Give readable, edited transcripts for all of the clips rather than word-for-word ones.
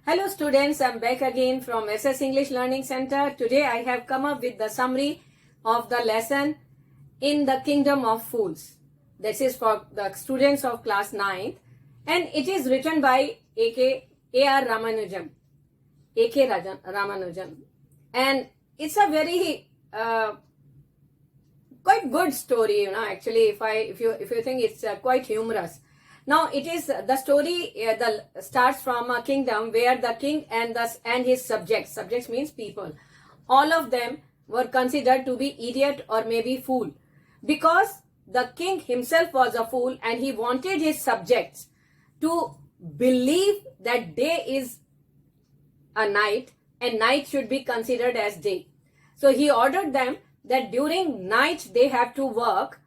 Hello students, I'm back again from SS English Learning Center. Today I have come up with the summary of the lesson In the Kingdom of Fools. This is for the students of class 9th and it is written by A.R. Ramanujan. A.K. Ramanujan. And it's a very quite good story, actually if you think it's quite humorous. Now it is the story starts from a kingdom where the king and his subjects means people, all of them were considered to be idiot or maybe fool, because the king himself was a fool and he wanted his subjects to believe that day is a night and night should be considered as day. So he ordered them that during night they have to work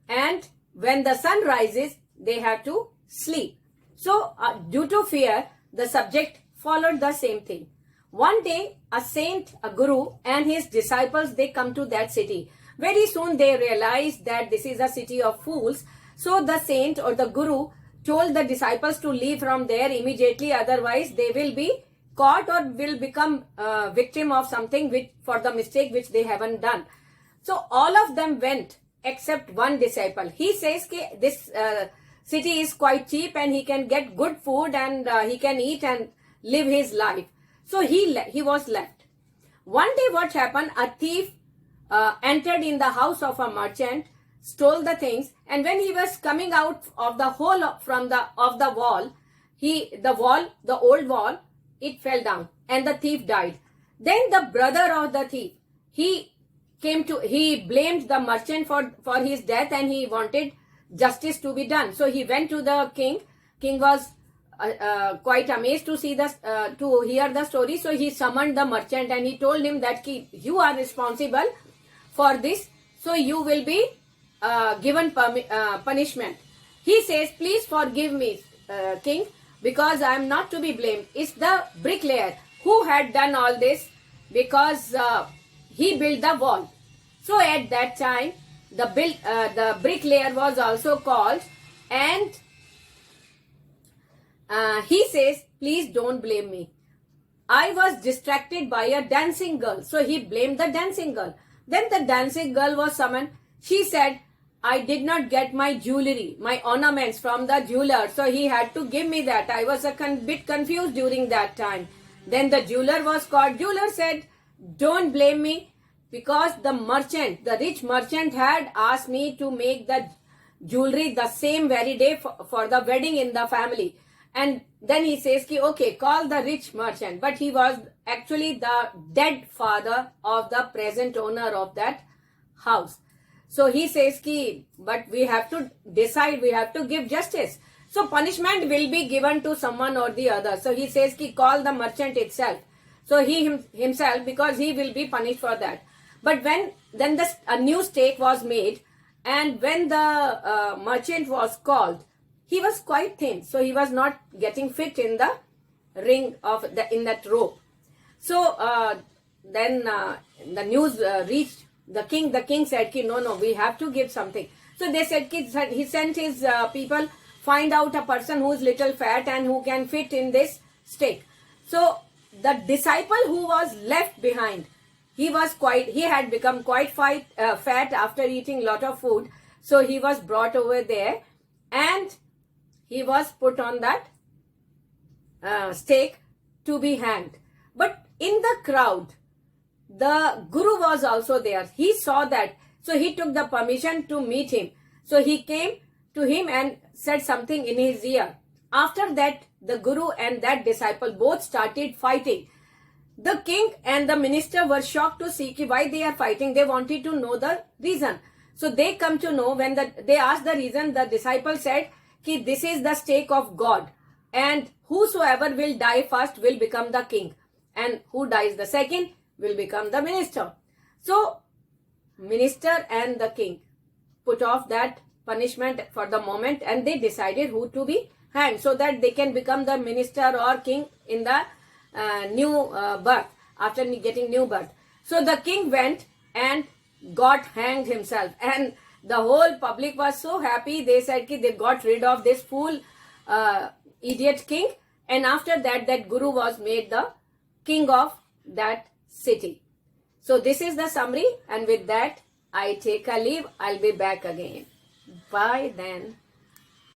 and when the sun rises they have to sleep. So due to fear, the subject followed the same thing. One day, a saint, a guru and his disciples, they come to that city. Very soon they realized that this is a city of fools. So the saint or the guru told the disciples to leave from there immediately, otherwise they will be caught or will become victim of something for the mistake which they haven't done. So all of them went except one disciple. He says that this city is quite cheap and he can get good food and he can eat and live his life. So he was left. One day what happened, a thief entered in the house of a merchant, stole the things, and when he was coming out of the hole from the wall, the old wall, it fell down and the thief died. Then the brother of the thief, he blamed the merchant for his death and he wanted justice to be done. So he went to the king. King was quite amazed to hear the story. So he summoned the merchant and he told him that you are responsible for this, so you will be given punishment. He says, please forgive me, king, because I am not to be blamed. It's the bricklayer who had done all this because he built the wall. So at that time, the bricklayer was also called and he says, please don't blame me. I was distracted by a dancing girl. So he blamed the dancing girl. Then the dancing girl was summoned. She said, I did not get my jewelry, my ornaments from the jeweler. So he had to give me that. I was a bit confused during that time. Then the jeweler was called. Jeweler said, don't blame me, because the rich merchant had asked me to make the jewelry the same very day for the wedding in the family. And then he says, okay, call the rich merchant. But he was actually the dead father of the present owner of that house. So he says, but we have to decide, we have to give justice. So punishment will be given to someone or the other. So he says, call the merchant itself. So he himself, because he will be punished for that. But then a new stake was made, and when the merchant was called, he was quite thin, so he was not getting fit in the ring in that rope. So then the news reached the king. The king said, no, we have to give something. So they said, he sent his people, find out a person who is little fat and who can fit in this stake. So the disciple who was left behind, he had become quite fat after eating lot of food. So he was brought over there and he was put on that stake to be hanged. But in the crowd, the guru was also there. He saw that. So he took the permission to meet him. So he came to him and said something in his ear. After that, the guru and that disciple both started fighting. The king and the minister were shocked to see why they are fighting. They wanted to know the reason. So they come to know when they asked the reason. The disciple said, this is the stake of God, and whosoever will die first will become the king, and who dies the second will become the minister. So minister and the king put off that punishment for the moment and they decided who to be hanged, so that they can become the minister or king in the new birth, after getting new birth. So the king went and got hanged himself, and the whole public was so happy. They said they got rid of this fool idiot king, and after that, that guru was made the king of that city. So this is the summary, and with that, I take a leave. I'll be back again. Bye then.